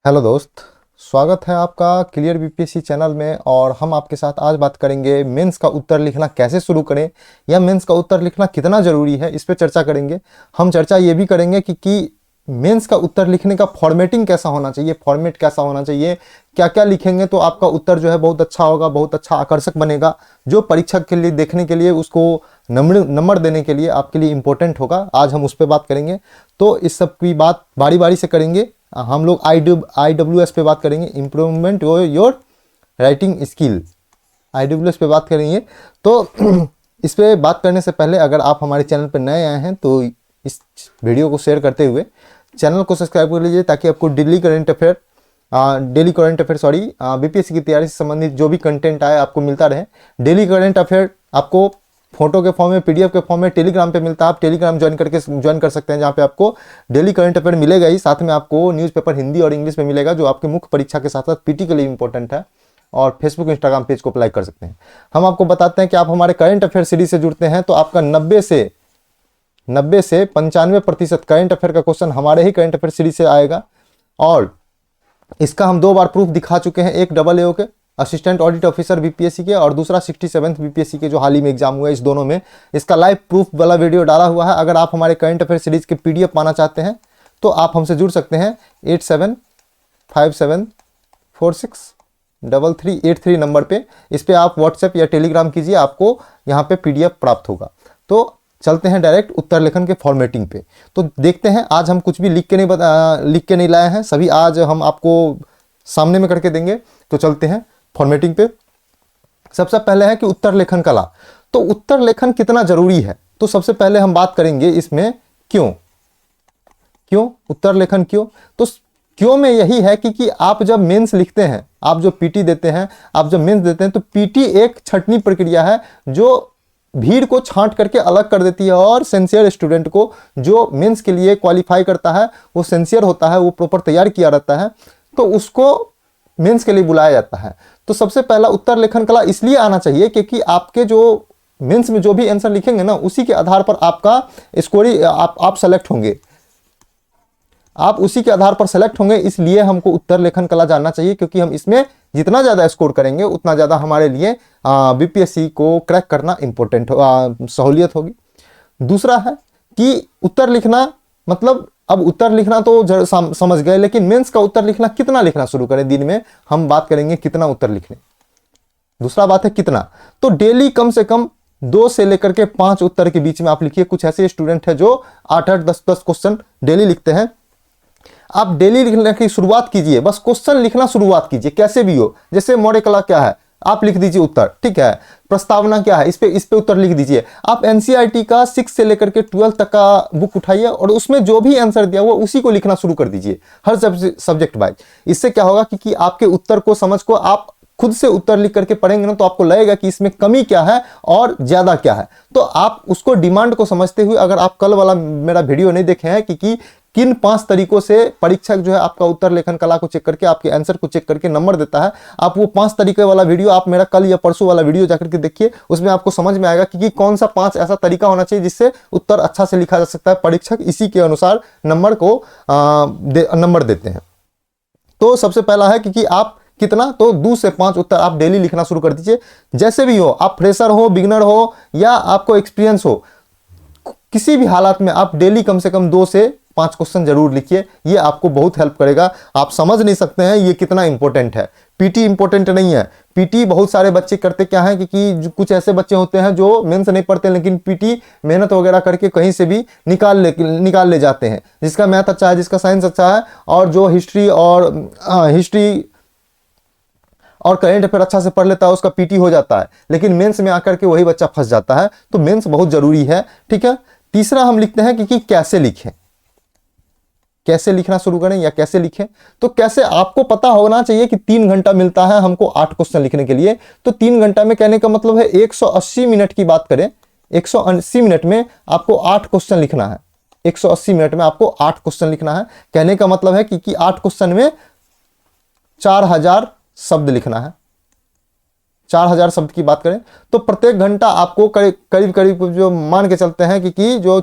Hello दोस्त। स्वागत है आपका क्लियर बीपीएससी चैनल में। और हम आपके साथ आज बात करेंगे मेंस का उत्तर लिखना कैसे शुरू करें या मेंस का उत्तर लिखना कितना ज़रूरी है, इस पे चर्चा करेंगे। हम चर्चा ये भी करेंगे कि मेंस का उत्तर लिखने का फॉर्मेटिंग कैसा होना चाहिए, फॉर्मेट कैसा होना चाहिए, क्या क्या लिखेंगे तो आपका उत्तर जो है बहुत अच्छा होगा, बहुत अच्छा आकर्षक बनेगा, जो परीक्षा के लिए देखने के लिए उसको नंबर देने के लिए आपके लिए इंपॉर्टेंट होगा। आज हम उस पर बात करेंगे। तो इस सब की बात बारी बारी से करेंगे। हम लोग IWS पे बात करेंगे, improvement your writing skill, IWS पे बात करेंगे। तो इस पे बात करने से पहले अगर आप हमारे चैनल पर नए आए हैं तो इस वीडियो को शेयर करते हुए चैनल को सब्सक्राइब कर लीजिए, ताकि आपको बीपीएससी की तैयारी से संबंधित जो भी कंटेंट आए आपको मिलता रहे। डेली करंट अफेयर आपको फोटो के फॉर्म में, पीडीएफ के फॉर्म में टेलीग्राम पे मिलता है। आप टेलीग्राम ज्वाइन कर सकते हैं, जहाँ पे आपको डेली करंट अफेयर मिलेगा ही, साथ में आपको न्यूज़पेपर हिंदी और इंग्लिश में मिलेगा, जो आपके मुख्य परीक्षा के साथ साथ पीटी के लिए इंपॉर्टेंट है। और फेसबुक इंस्टाग्राम पेज को अप्लाई कर सकते हैं। हम आपको बताते हैं कि आप हमारे करंट अफेयर सीरीज से जुड़ते हैं तो आपका 90 से 95% करंट अफेयर का क्वेश्चन हमारे ही करंट अफेयर सीरीज से आएगा। और इसका हम 2 बार प्रूफ दिखा चुके हैं, एक AA के असिस्टेंट ऑडिट ऑफिसर बीपीएससी के, और दूसरा 67th बीपीएससी के जो हाल ही में एग्जाम हुआ है। इस दोनों में इसका लाइव प्रूफ वाला वीडियो डाला हुआ है। अगर आप हमारे करंट अफेयर सीरीज के पीडीएफ पाना चाहते हैं तो आप हमसे जुड़ सकते हैं 8757463383 नंबर पे। इस पे आप व्हाट्सएप या टेलीग्राम कीजिए, आपको यहाँ पे पीडीएफ प्राप्त होगा। तो चलते हैं डायरेक्ट उत्तर लेखन के फॉर्मेटिंग पे। तो देखते हैं, आज हम कुछ भी लिख के नहीं लाए हैं, सभी आज हम आपको सामने में करके देंगे। तो चलते हैं फॉर्मेटिंग पे। सबसे पहले है कि उत्तर लेखन कला। तो उत्तर लेखन कितना जरूरी है, तो सबसे पहले हम बात करेंगे इसमें क्यों उत्तर लेखन क्यों। तो क्यों में यही है कि आप जब मेंस लिखते हैं, आप जो पीटी देते हैं, आप जब मेंस देते हैं, तो पीटी एक छंटनी प्रक्रिया है जो भीड़ को छांट करके अलग कर देती है। और सिंसियर स्टूडेंट को जो मेंस के लिए क्वालिफाई करता है, वो सिंसियर होता है, वो प्रॉपर तैयार किया रहता है, तो उसको मेंस के लिए बुलाया जाता है। तो सबसे पहला उत्तर लेखन कला इसलिए आना चाहिए क्योंकि आपके जो मेंस में जो भी आंसर लिखेंगे ना, उसी के आधार पर आपका स्कोरिंग आप सेलेक्ट होंगे, आप उसी के आधार पर सेलेक्ट होंगे। इसलिए हमको उत्तर लेखन कला जानना चाहिए, क्योंकि हम इसमें जितना ज़्यादा स्कोर करेंगे उतना ज़्यादा हमारे लिए बीपीएससी को क्रैक करना इंपॉर्टेंट सहूलियत होगी। दूसरा है कि उत्तर लिखना, मतलब अब उत्तर लिखना तो समझ गए, लेकिन मेंस का उत्तर लिखना कितना लिखना शुरू करें दिन में, हम बात करेंगे कितना उत्तर लिखने। दूसरा बात है कितना, तो डेली कम से कम 2 से लेकर के 5 उत्तर के बीच में आप लिखिए। कुछ ऐसे स्टूडेंट हैं जो 8-8, 10-10 क्वेश्चन डेली लिखते हैं। आप डेली लिखने की शुरुआत कीजिए, बस क्वेश्चन लिखना शुरुआत कीजिए, कैसे भी हो। जैसे मौर्य कला क्या है, आप लिख दीजिए उत्तर, ठीक है। प्रस्तावना क्या है, इस पे उत्तर लिख दीजिए। आप एनसीईआरटी का 6 से लेकर के 12 तक का बुक उठाइए और उसमें जो भी आंसर दिया हुआ उसी को लिखना शुरू कर दीजिए, हर सब्जेक्ट वाइज। इससे क्या होगा कि आपके उत्तर को समझ को आप खुद से उत्तर लिख करके पढ़ेंगे ना, तो आपको लगेगा कि इसमें कमी क्या है और ज्यादा क्या है। तो आप उसको डिमांड को समझते हुए, अगर आप कल वाला मेरा वीडियो नहीं देखे हैं कि किन 5 तरीकों से परीक्षक जो है आपका उत्तर लेखन कला को चेक करके, आपके आंसर को चेक करके नंबर देता है, आप वो 5 तरीके वाला वीडियो आप मेरा कल या परसों वाला वीडियो जाकर के देखिए। उसमें आपको समझ में आएगा कि कौन सा 5 ऐसा तरीका होना चाहिए जिससे उत्तर अच्छा से लिखा जा सकता है। परीक्षक इसी के अनुसार नंबर देते हैं। तो सबसे पहला है कि आप कितना, तो 2 से 5 उत्तर आप डेली लिखना शुरू कर दीजिए। जैसे भी हो, आप फ्रेशर हो, बिगिनर हो या आपको एक्सपीरियंस हो, किसी भी हालात में आप डेली कम से कम 2 से 5 क्वेश्चन जरूर लिखिए। ये आपको बहुत हेल्प करेगा। आप समझ नहीं सकते हैं ये कितना इंपॉर्टेंट है। पीटी इंपॉर्टेंट नहीं है। पीटी बहुत सारे बच्चे करते क्या है कि कुछ ऐसे बच्चे होते हैं जो मेंस नहीं पढ़ते, लेकिन पीटी मेहनत वगैरह करके कहीं से भी निकाल ले जाते हैं। जिसका मैथ अच्छा है, जिसका साइंस अच्छा है, और जो हिस्ट्री और करंट अफेयर अच्छा से पढ़ लेता है, उसका पीटी हो जाता है। लेकिन मेंस में आकर के वही बच्चा फंस जाता है। तो मेंस बहुत जरूरी है, ठीक है। तीसरा हम लिखते हैं कि कैसे लिखें, कैसे लिखना शुरू करें या कैसे लिखें। तो कैसे आपको पता होना चाहिए कि 3 घंटा मिलता है हमको 8 क्वेश्चन लिखने के लिए। तो 3 घंटा में कहने का मतलब है 180 मिनट की बात करें, 180 मिनट में आपको 8 क्वेश्चन लिखना है। 180 मिनट में आपको 8 क्वेश्चन लिखना है। कहने का मतलब है कि 8 क्वेश्चन में 4000 शब्द लिखना है। 4000 शब्द की बात करें तो प्रत्येक घंटा आपको करीब करीब जो मान के चलते हैं कि जो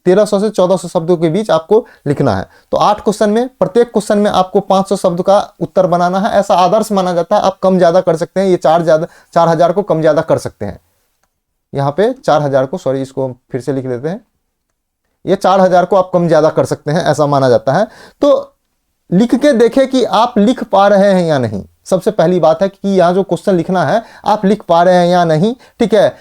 1300 से 1400 शब्दों के बीच आपको लिखना है। तो 8 क्वेश्चन में, प्रत्येक क्वेश्चन में आपको 500 शब्द का उत्तर बनाना है। ऐसा आदर्श माना जाता है, आप कम ज्यादा कर सकते हैं, ये 4000 को कम ज्यादा कर सकते हैं। यहाँ पे 4000 को, सॉरी इसको फिर से लिख देते हैं, ये 4000 को आप कम ज्यादा कर सकते हैं, ऐसा माना जाता है। तो लिख के देखें कि आप लिख पा रहे हैं या नहीं। सबसे पहली बात है कि यहाँ जो क्वेश्चन लिखना है आप लिख पा रहे हैं या नहीं, ठीक है।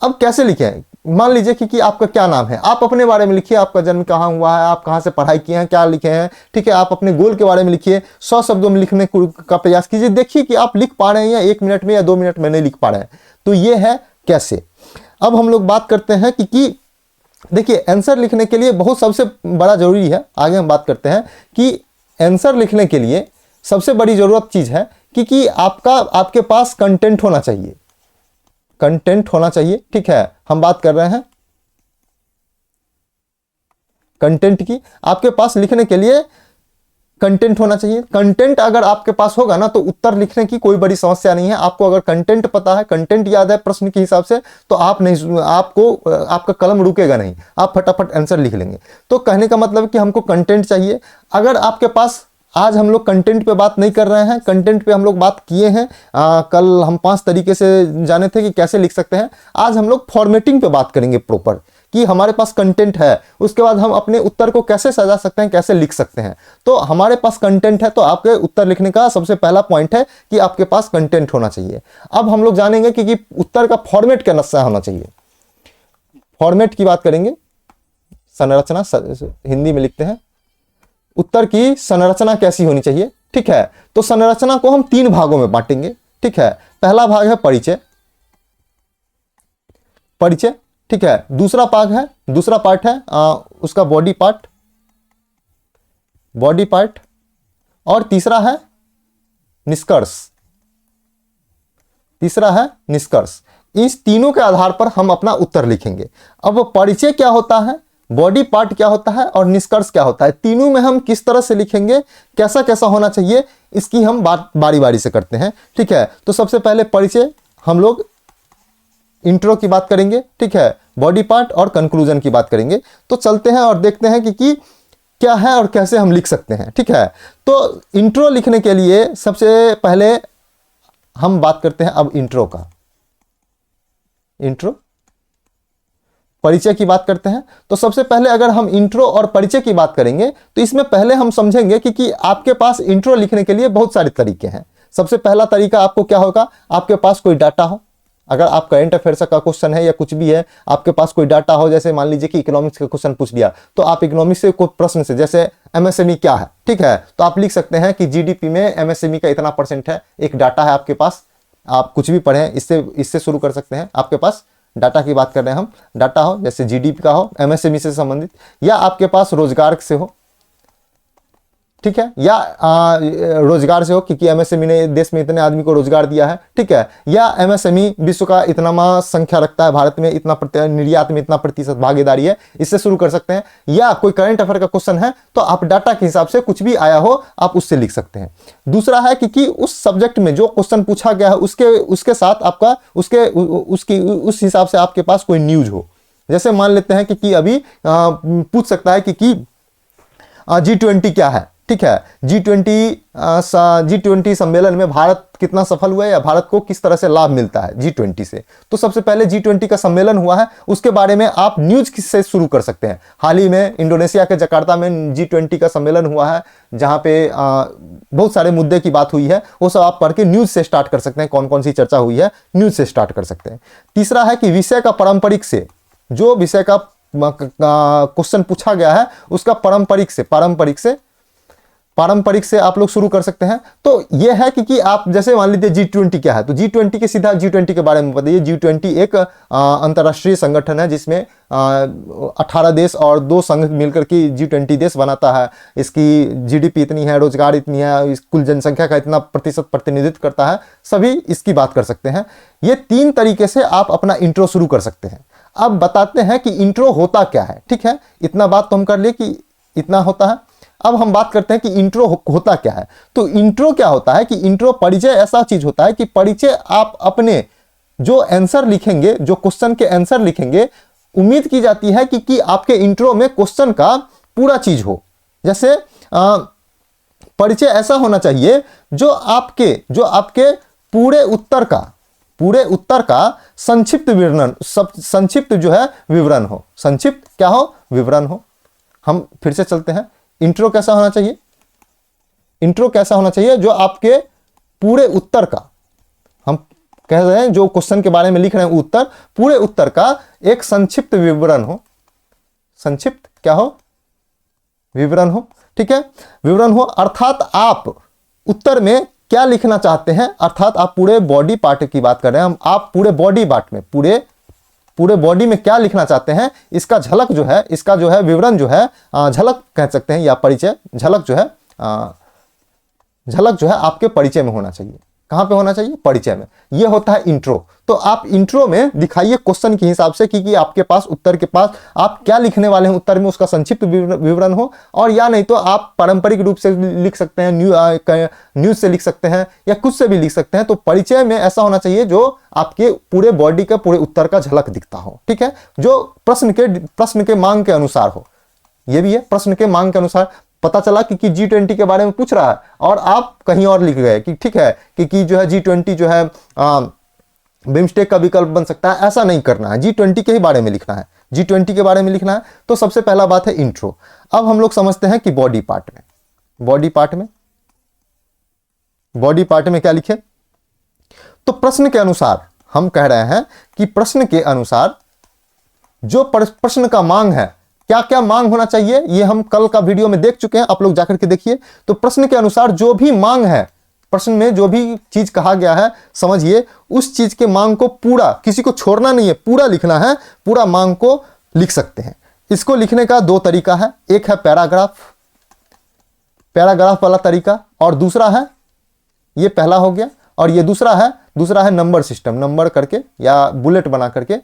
अब कैसे लिखें, मान लीजिए कि आपका क्या नाम है, आप अपने बारे में लिखिए, आपका जन्म कहाँ हुआ है, आप कहाँ से पढ़ाई किए हैं, क्या लिखे हैं, ठीक है। आप अपने गोल के बारे में लिखिए, 100 शब्दों में लिखने का प्रयास कीजिए, देखिए कि आप लिख पा रहे हैं या 1 मिनट में या 2 मिनट में नहीं लिख पा रहे हैं। तो ये है कैसे। अब हम लोग बात करते हैं कि देखिए आंसर लिखने के लिए बहुत सबसे बड़ा जरूरी है, आगे हम बात करते हैं कि आंसर लिखने के लिए सबसे बड़ी जरूरत चीज है कि आपके पास कंटेंट होना चाहिए, कंटेंट होना चाहिए, ठीक है। हम बात कर रहे हैं कंटेंट की, आपके पास लिखने के लिए कंटेंट होना चाहिए। कंटेंट अगर आपके पास होगा ना तो उत्तर लिखने की कोई बड़ी समस्या नहीं है। आपको अगर कंटेंट पता है, कंटेंट याद है प्रश्न के हिसाब से, तो आपका कलम रुकेगा नहीं, आप फटाफट आंसर लिख लेंगे। तो कहने का मतलब है कि हमको कंटेंट चाहिए। अगर आपके पास, आज हम लोग कंटेंट पे बात नहीं कर रहे हैं, कंटेंट पे हम लोग बात किए हैं, कल हम 5 तरीके से जाने थे कि कैसे लिख सकते हैं। आज हम लोग फॉर्मेटिंग पे बात करेंगे प्रॉपर, कि हमारे पास कंटेंट है, उसके बाद हम अपने उत्तर को कैसे सजा सकते हैं, कैसे लिख सकते हैं। तो हमारे पास कंटेंट है, तो आपके उत्तर लिखने का सबसे पहला पॉइंट है कि आपके पास कंटेंट होना चाहिए। अब हम लोग जानेंगे कि उत्तर का फॉर्मेट कैसा होना चाहिए। फॉर्मेट की बात करेंगे, संरचना हिंदी में लिखते हैं, उत्तर की संरचना कैसी होनी चाहिए, ठीक है। तो संरचना को हम 3 भागों में बांटेंगे, ठीक है। पहला भाग है परिचय, ठीक है। दूसरा पार्ट है उसका बॉडी पार्ट, और तीसरा है निष्कर्ष। इस तीनों के आधार पर हम अपना उत्तर लिखेंगे। अब परिचय क्या होता है, बॉडी पार्ट क्या होता है और निष्कर्ष क्या होता है, तीनों में हम किस तरह से लिखेंगे, कैसा होना चाहिए, इसकी हम बात बारी बारी से करते हैं, ठीक है। तो सबसे पहले परिचय, हम लोग इंट्रो की बात करेंगे, ठीक है। बॉडी पार्ट और कंक्लूजन की बात करेंगे। तो चलते हैं और देखते हैं कि क्या है और कैसे हम लिख सकते हैं, ठीक है। तो इंट्रो लिखने के लिए सबसे पहले हम बात करते हैं अब इंट्रो का। इंट्रो, परिचय की बात करते हैं। तो सबसे पहले अगर हम इंट्रो और परिचय की बात करेंगे तो इसमें पहले हम समझेंगे कि आपके पास इंट्रो लिखने के लिए बहुत सारे तरीके हैं। सबसे पहला तरीका आपको क्या होगा, आपके पास कोई डाटा हो, अगर आप करंट अफेयर्स का क्वेश्चन है या कुछ भी है, आपके पास कोई डाटा हो, जैसे मान लीजिए कि इकोनॉमिक्स का क्वेश्चन पूछ लिया, तो आप इकोनॉमिक्स से कोई प्रश्न से, जैसे एमएसएमई क्या है, ठीक है, तो आप लिख सकते हैं कि जीडीपी में एमएसएमई का इतना % है। एक डाटा है आपके पास, आप कुछ भी पढ़ें, इससे शुरू कर सकते हैं। आपके पास डाटा की बात कर रहे हैं हम, डाटा हो जैसे जीडीपी का हो, एमएसएमई से संबंधित, या आपके पास रोजगार से हो, ठीक है, या रोजगार से हो क्योंकि एमएसएमई ने देश में इतने आदमी को रोजगार दिया है, ठीक है, या एमएसएमई विश्व का इतना संख्या रखता है, भारत में इतना निर्यात में इतना % भागीदारी है, इससे शुरू कर सकते हैं। या कोई करंट अफेयर का क्वेश्चन है तो आप डाटा के हिसाब से कुछ भी आया हो आप उससे लिख सकते हैं। दूसरा है कि उस सब्जेक्ट में जो क्वेश्चन पूछा गया है उसके साथ आपका उस हिसाब से आपके पास कोई न्यूज हो। जैसे मान लेते हैं कि अभी पूछ सकता है कि G20 क्या है, ठीक है, G20 सम्मेलन में भारत कितना सफल हुआ है या भारत को किस तरह से लाभ मिलता है G20 से। तो सबसे पहले G20 का सम्मेलन हुआ है, उसके बारे में आप न्यूज से शुरू कर सकते हैं। हाल ही में इंडोनेशिया के जकार्ता में G20 का सम्मेलन हुआ है, जहां पे बहुत सारे मुद्दे की बात हुई है, वो सब आप पढ़ के न्यूज से स्टार्ट कर सकते हैं। कौन कौन सी चर्चा हुई है, न्यूज से स्टार्ट कर सकते हैं। तीसरा है कि विषय का पारंपरिक से, जो विषय का क्वेश्चन पूछा गया है उसका पारंपरिक से आप लोग शुरू कर सकते हैं। तो यह है कि आप जैसे मान लीजिए G20 क्या है, तो G20 के सीधा G20 के बारे में बताइए। G20 एक अंतर्राष्ट्रीय संगठन है जिसमें 18 देश और 2 संघ मिलकर के G20 देश बनाता है। इसकी जीडीपी इतनी है, रोजगार इतनी है, कुल जनसंख्या का इतना % प्रतिनिधित्व करता है, सभी इसकी बात कर सकते हैं। ये 3 तरीके से आप अपना इंट्रो शुरू कर सकते हैं। अब बताते हैं कि इंट्रो होता क्या है, ठीक है, इतना बात तो हम कर लिए कि इतना होता है। अब हम बात करते हैं कि इंट्रो होता क्या है। तो इंट्रो क्या होता है कि इंट्रो, परिचय ऐसा चीज होता है कि परिचय आप अपने जो आंसर लिखेंगे, जो क्वेश्चन के आंसर लिखेंगे, उम्मीद की जाती है कि आपके इंट्रो में क्वेश्चन का पूरा चीज हो। जैसे परिचय ऐसा होना चाहिए जो आपके पूरे उत्तर का संक्षिप्त विवरण, संक्षिप्त जो है विवरण हो, संक्षिप्त क्या हो, विवरण हो। हम फिर से चलते हैं, इंट्रो कैसा होना चाहिए, इंट्रो कैसा होना चाहिए जो आपके पूरे उत्तर का, हम कह रहे हैं जो क्वेश्चन के बारे में लिख रहे हैं उत्तर, पूरे उत्तर का एक संक्षिप्त विवरण हो, संक्षिप्त क्या हो, विवरण हो, ठीक है, विवरण हो। अर्थात आप उत्तर में क्या लिखना चाहते हैं, अर्थात आप पूरे बॉडी पार्ट की बात कर रहे हैं हम, आप पूरे बॉडी पार्ट में, पूरे बॉडी में क्या लिखना चाहते हैं, इसका झलक जो है, इसका जो है विवरण जो है, झलक कह सकते हैं या परिचय, झलक जो है आपके परिचय में होना चाहिए। कहां पे होना चाहिए, परिचय में। यह होता है इंट्रो। तो आप इंट्रो में दिखाइए क्वेश्चन के हिसाब से कि आपके पास उत्तर के पास आप क्या लिखने वाले हैं उत्तर में, उसका संक्षिप्त विवरण हो, और या नहीं तो आप पारंपरिक रूप से लिख सकते हैं, न्यूज से लिख सकते हैं या कुछ से भी लिख सकते हैं। तो परिचय में ऐसा होना चाहिए जो आपके पूरे बॉडी का, पूरे उत्तर का झलक दिखता हो, ठीक है, जो प्रश्न के मांग के अनुसार हो। यह भी है, प्रश्न के मांग के अनुसार। पता चला कि G20 के बारे में पूछ रहा है और आप कहीं और लिख गए कि ठीक है कि जो है G20 जो है बिम्स्टेक का विकल्प बन सकता है, ऐसा नहीं करना है, G20 के ही बारे में लिखना है, G20 के बारे में लिखना है। तो सबसे पहला बात है इंट्रो। अब हम लोग समझते हैं कि बॉडी पार्ट में क्या लिखे। तो प्रश्न के अनुसार हम कह रहे हैं कि प्रश्न के अनुसार जो प्रश्न का मांग है, क्या क्या मांग होना चाहिए, ये हम कल का वीडियो में देख चुके हैं, आप लोग जाकर के देखिए। तो प्रश्न के अनुसार जो भी मांग है, प्रश्न में जो भी चीज कहा गया है, समझिए उस चीज के मांग को पूरा, किसी को छोड़ना नहीं है, पूरा लिखना है, पूरा मांग को लिख सकते हैं। इसको लिखने का दो तरीका है, एक है पैराग्राफ वाला तरीका, और दूसरा है, ये पहला हो गया, और ये दूसरा है नंबर सिस्टम, नंबर करके या बुलेट बना करके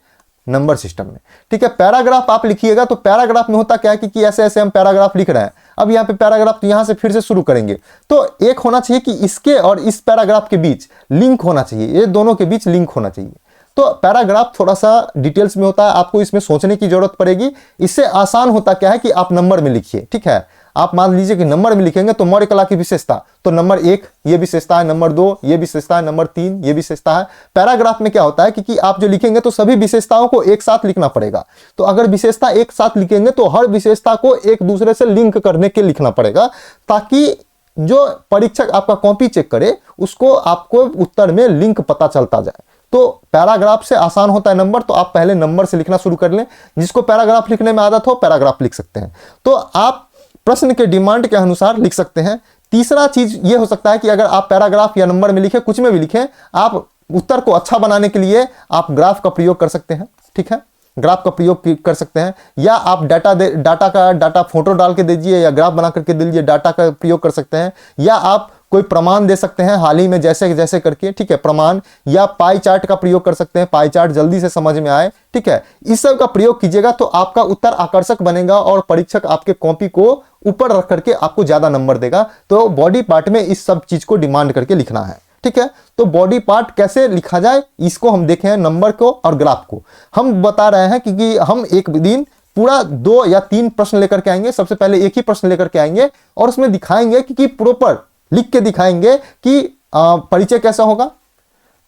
नंबर सिस्टम में, ठीक है। पैराग्राफ आप लिखिएगा तो पैराग्राफ में होता क्या है कि ऐसे ऐसे हम पैराग्राफ लिख रहे हैं। अब यहाँ पे पैराग्राफ, तो यहाँ से फिर से शुरू करेंगे, तो एक होना चाहिए कि इसके और इस पैराग्राफ के बीच लिंक होना चाहिए, ये दोनों के बीच लिंक होना चाहिए। तो पैराग्राफ थोड़ा सा डिटेल्स में होता है, आपको इसमें सोचने की जरूरत पड़ेगी। इससे आसान होता क्या है कि आप नंबर में लिखिए, ठीक है। आप मान लीजिए कि नंबर में लिखेंगे तो मौर्य कला की विशेषता, तो नंबर 1 ये विशेषता है, नंबर 2 ये विशेषता है, नंबर 3 ये विशेषता है। पैराग्राफ में क्या होता है कि आप जो लिखेंगे तो सभी विशेषताओं को एक साथ लिखना पड़ेगा। तो अगर विशेषता एक साथ लिखेंगे तो हर विशेषता को एक दूसरे से लिंक करने के लिखना पड़ेगा, ताकि जो परीक्षक आपका कॉपी चेक करे उसको आपको उत्तर में लिंक पता चलता जाए। तो पैराग्राफ से आसान होता है नंबर, तो आप पहले नंबर से लिखना शुरू कर लें। जिसको पैराग्राफ लिखने में आदत हो पैराग्राफ लिख सकते हैं। तो आप प्रश्न के डिमांड के अनुसार लिख सकते हैं। तीसरा चीज ये हो सकता है कि अगर आप पैराग्राफ या नंबर में लिखें, कुछ में भी लिखें, आप उत्तर को अच्छा बनाने के लिए आप ग्राफ का प्रयोग कर सकते हैं, ठीक है, ग्राफ का प्रयोग कर सकते हैं। या आप डाटा फोटो डाल के दीजिए या ग्राफ बना करके दीजिए, डाटा का प्रयोग कर सकते हैं। या आप कोई प्रमाण दे सकते हैं हाल ही में जैसे जैसे करके, ठीक है, प्रमाण। या पाई चार्ट का प्रयोग कर सकते हैं, पाई चार्ट जल्दी से समझ में आए, ठीक है। इस सब का प्रयोग कीजिएगा तो आपका उत्तर आकर्षक बनेगा और परीक्षक आपके कॉपी को ऊपर रख करके आपको ज्यादा नंबर देगा। तो बॉडी पार्ट में इस सब चीज को डिमांड करके लिखना है, ठीक है। तो बॉडी पार्ट कैसे लिखा जाए इसको हम देखें, नंबर को और ग्राफ को। हम बता रहे हैं कि हम एक दिन पूरा 2 या 3 प्रश्न लेकर के आएंगे। सबसे पहले एक ही प्रश्न लेकर के आएंगे और उसमें दिखाएंगे कि प्रॉपर लिख के दिखाएंगे कि परिचय कैसा होगा,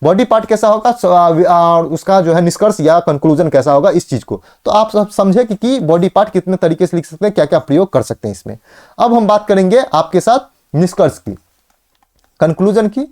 बॉडी पार्ट कैसा होगा, और उसका जो है निष्कर्ष या कंक्लूजन कैसा होगा, इस चीज को। तो आप सब समझे कि बॉडी पार्ट कितने तरीके से लिख सकते हैं, क्या क्या प्रयोग कर सकते हैं इसमें। अब हम बात करेंगे आपके साथ निष्कर्ष की, कंक्लूजन की।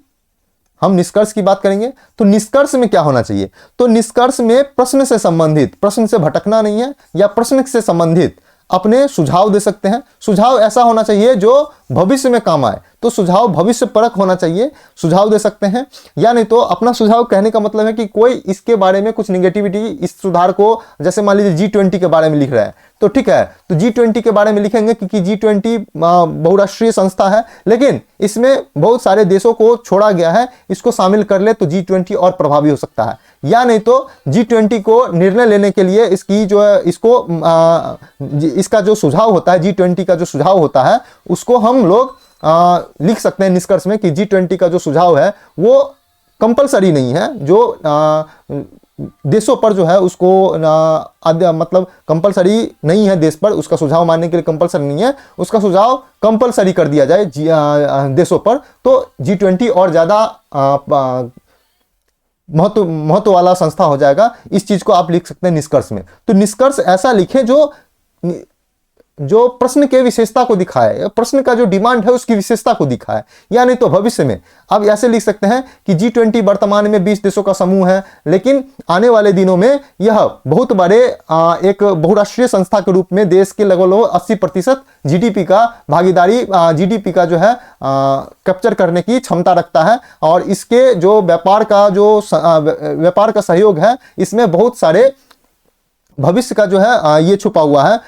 हम निष्कर्ष की बात करेंगे तो निष्कर्ष में क्या होना चाहिए। तो निष्कर्ष में प्रश्न से संबंधित, प्रश्न से भटकना नहीं है, या प्रश्न से संबंधित अपने सुझाव दे सकते हैं। सुझाव ऐसा होना चाहिए जो भविष्य में काम आए, तो सुझाव भविष्य परक होना चाहिए, सुझाव दे सकते हैं। या नहीं तो अपना सुझाव कहने का मतलब है कि कोई इसके बारे में कुछ निगेटिविटी, इस सुधार को, जैसे मान लीजिए G20 के बारे में लिख रहा है, तो ठीक है, तो G20 के बारे में लिखेंगे क्योंकि G20 बहुराष्ट्रीय संस्था है, लेकिन इसमें बहुत सारे देशों को छोड़ा गया है, इसको शामिल कर ले तो G20 और प्रभावी हो सकता है। या नहीं तो G20 को निर्णय लेने के लिए इसकी जो है, इसका जो सुझाव होता है, G20 का जो सुझाव होता है, उसको हम लोग लिख सकते हैं निष्कर्ष में कि G20 का जो सुझाव है वो कंपलसरी नहीं है, जो देशों पर जो है उसको मतलब कंपलसरी नहीं है, देश पर उसका सुझाव मानने के लिए कंपलसरी नहीं है, उसका सुझाव कंपलसरी कर दिया जाए देशों पर, तो G20 और ज़्यादा महत्व वाला संस्था हो जाएगा। इस चीज को आप लिख सकते हैं निष्कर्ष में। तो निष्कर्ष ऐसा लिखें जो प्रश्न के विशेषता को दिखाए, प्रश्न का जो डिमांड है उसकी विशेषता को दिखाए। या नहीं तो भविष्य में आप ऐसे लिख सकते हैं कि G20 वर्तमान में 20 देशों का समूह है, लेकिन आने वाले दिनों में यह बहुत बड़े एक बहुराष्ट्रीय संस्था के रूप में देश के लगभग 80% जीडीपी का भागीदारी, जीडीपी का जो है कैप्चर करने की क्षमता रखता है। और इसके जो व्यापार का सहयोग है, इसमें बहुत सारे भविष्य का जो है ये छुपा हुआ है,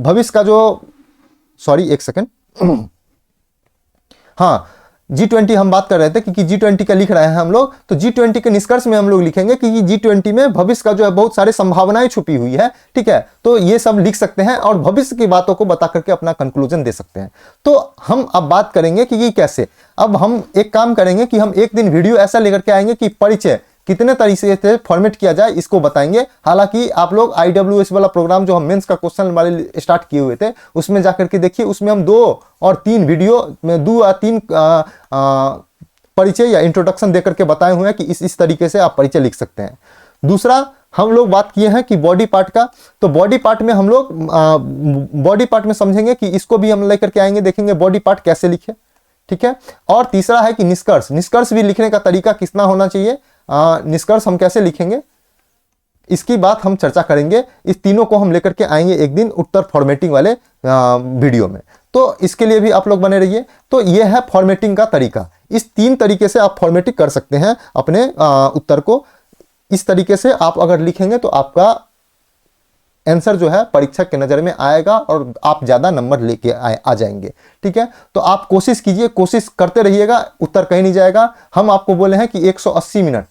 भविष्य का जो, सॉरी एक सेकंड, हाँ G20 हम बात कर रहे थे कि G20 का लिख रहे हैं हम लोग, तो G20 के निष्कर्ष में हम लोग लिखेंगे कि G20 में भविष्य का जो है बहुत सारे संभावनाएं छुपी हुई है, ठीक है। तो ये सब लिख सकते हैं और भविष्य की बातों को बता करके अपना कंक्लूजन दे सकते हैं। तो हम अब बात करेंगे कि ये कैसे। अब हम एक काम करेंगे कि हम एक दिन वीडियो ऐसा लेकर के आएंगे कि परिचय कितने तरीके से फॉर्मेट किया जाए इसको बताएंगे। हालांकि आप लोग IWS वाला प्रोग्राम जो हम मेंस का क्वेश्चन वाले स्टार्ट किए हुए थे उसमें जाकर के देखिए, उसमें हम 2 और 3 वीडियो में 2 या 3 परिचय या इंट्रोडक्शन देकर के बताए हुए हैं कि इस तरीके से आप परिचय लिख सकते हैं। दूसरा हम लोग बात किए हैं कि बॉडी पार्ट का, तो बॉडी पार्ट में हम लोग बॉडी पार्ट में समझेंगे कि इसको भी हम लेकर के आएंगे, देखेंगे बॉडी पार्ट कैसे लिखे, ठीक है। और तीसरा है कि निष्कर्ष भी लिखने का तरीका कितना होना चाहिए, निष्कर्ष हम कैसे लिखेंगे इसकी बात हम चर्चा करेंगे। इस तीनों को हम लेकर के आएंगे एक दिन उत्तर फॉर्मेटिंग वाले वीडियो में, तो इसके लिए भी आप लोग बने रहिए। तो यह है फॉर्मेटिंग का तरीका। इस 3 तरीके से आप फॉर्मेटिंग कर सकते हैं अपने उत्तर को। इस तरीके से आप अगर लिखेंगे तो आपका आंसर जो है परीक्षक के नजर में आएगा और आप ज्यादा नंबर लेके आ जाएंगे, ठीक है। तो आप कोशिश कीजिए, कोशिश करते रहिएगा, उत्तर कहीं नहीं जाएगा। हम आपको बोले हैं कि 180 मिनट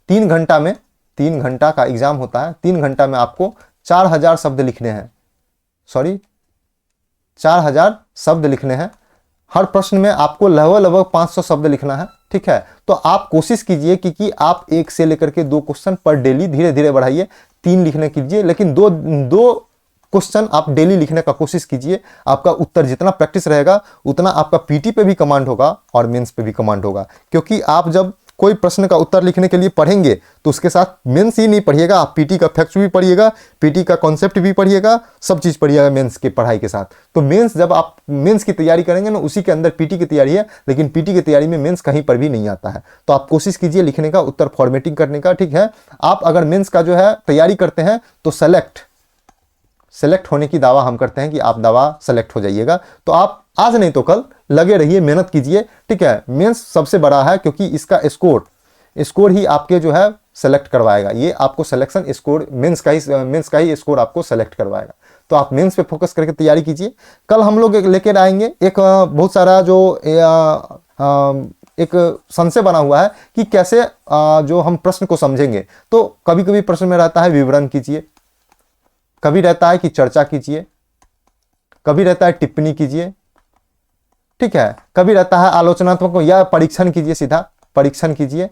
3 घंटा में, 3 घंटा का एग्जाम होता है, 3 घंटा में आपको 4000 शब्द लिखने हैं, सॉरी 4000 शब्द लिखने हैं। हर प्रश्न में आपको लगभग 500 शब्द लिखना है, ठीक है। तो आप कोशिश कीजिए कि आप 1 से लेकर के 2 क्वेश्चन पर डेली धीरे धीरे बढ़ाइए, 3 लिखने कीजिए, लेकिन दो क्वेश्चन आप डेली लिखने का कोशिश कीजिए। आपका उत्तर जितना प्रैक्टिस रहेगा उतना आपका पीटी पे भी कमांड होगा और मेंस पे भी कमांड होगा। क्योंकि आप जब कोई प्रश्न का उत्तर लिखने के लिए पढ़ेंगे तो उसके साथ मेंस ही नहीं पढ़िएगा, आप पीटी का फैक्ट्स भी पढ़िएगा, पीटी का कॉन्सेप्ट भी पढ़िएगा, सब चीज़ पढ़िएगा मेंस की पढ़ाई के साथ। तो मेंस जब आप मेंस की तैयारी करेंगे ना, उसी के अंदर पीटी की तैयारी है, लेकिन पीटी की तैयारी में मेंस कहीं पर भी नहीं आता है। तो आप कोशिश कीजिए लिखने का, उत्तर फॉर्मेटिंग करने का, ठीक है। आप अगर मेंस का जो है तैयारी करते हैं तो सेलेक्ट होने की दावा हम करते हैं कि आप दावा सेलेक्ट हो जाइएगा। तो आप आज नहीं तो कल लगे रहिए, मेहनत कीजिए, ठीक है। मेंस सबसे बड़ा है क्योंकि इसका स्कोर ही आपके जो है सेलेक्ट करवाएगा। ये आपको सिलेक्शन स्कोर मेंस का ही स्कोर आपको सेलेक्ट करवाएगा। तो आप मेंस पे फोकस करके तैयारी कीजिए। कल हम लोग लेकर आएंगे एक बहुत सारा जो एक संशय बना हुआ है कि कैसे जो हम प्रश्न को समझेंगे। तो कभी कभी प्रश्न में रहता है विवरण कीजिए, कभी रहता है कि चर्चा कीजिए, कभी रहता है टिप्पणी कीजिए, ठीक है। कभी रहता है आलोचनात्मक या परीक्षण कीजिए, सीधा परीक्षण कीजिए,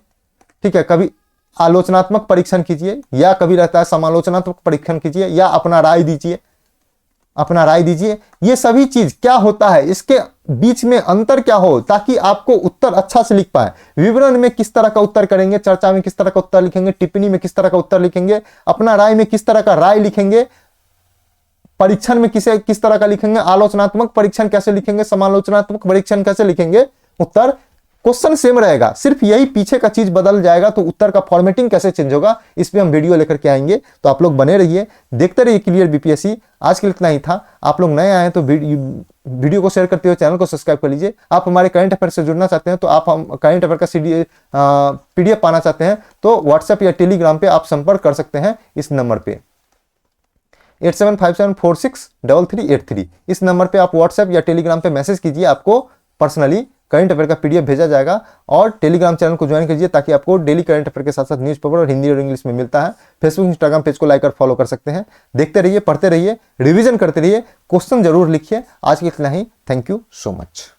ठीक है। कभी आलोचनात्मक परीक्षण कीजिए या कभी रहता है समालोचनात्मक परीक्षण कीजिए या अपना राय दीजिए। ये सभी चीज क्या होता है, इसके बीच में अंतर क्या हो ताकि आपको उत्तर अच्छा से लिख पाए। विवरण में किस तरह का उत्तर करेंगे, चर्चा में किस तरह का उत्तर लिखेंगे, टिप्पणी में किस तरह का उत्तर लिखेंगे, अपना राय में किस तरह का राय लिखेंगे, परीक्षण में किस तरह का लिखेंगे, आलोचनात्मक परीक्षण कैसे लिखेंगे, समालोचनात्मक परीक्षण कैसे लिखेंगे, उत्तर क्वेश्चन सेम रहेगा, सिर्फ यही पीछे का चीज बदल जाएगा। तो उत्तर का फॉर्मेटिंग कैसे चेंज होगा इस पे हम वीडियो लेकर के आएंगे। तो आप लोग बने रहिए, देखते रहिए क्लियर बीपीएससी। आज के लिए इतना ही था। आप लोग नए आए तो वीडियो को शेयर करते हुए चैनल को सब्सक्राइब कर लीजिए। आप हमारे करंट अफेयर से जुड़ना चाहते हैं, तो आप हम करंट अफेयर का PDF पाना चाहते हैं तो व्हाट्सएप या टेलीग्राम पे आप संपर्क कर सकते हैं इस नंबर पे 8757463383। इस नंबर पे आप व्हाट्सएप या टेलीग्राम पे मैसेज कीजिए, आपको पर्सनली करंट अफेयर का PDF भेजा जाएगा। और टेलीग्राम चैनल को ज्वाइन कीजिए ताकि आपको डेली करंट अफेयर के साथ साथ न्यूज़पेपर और हिंदी और इंग्लिश में मिलता है। फेसबुक इंस्टाग्राम पेज को लाइक और फॉलो कर सकते हैं। देखते रहिए, पढ़ते रहिए, रिवीजन करते रहिए, क्वेश्चन जरूर लिखिए। आज के इतना ही। Thank you so much.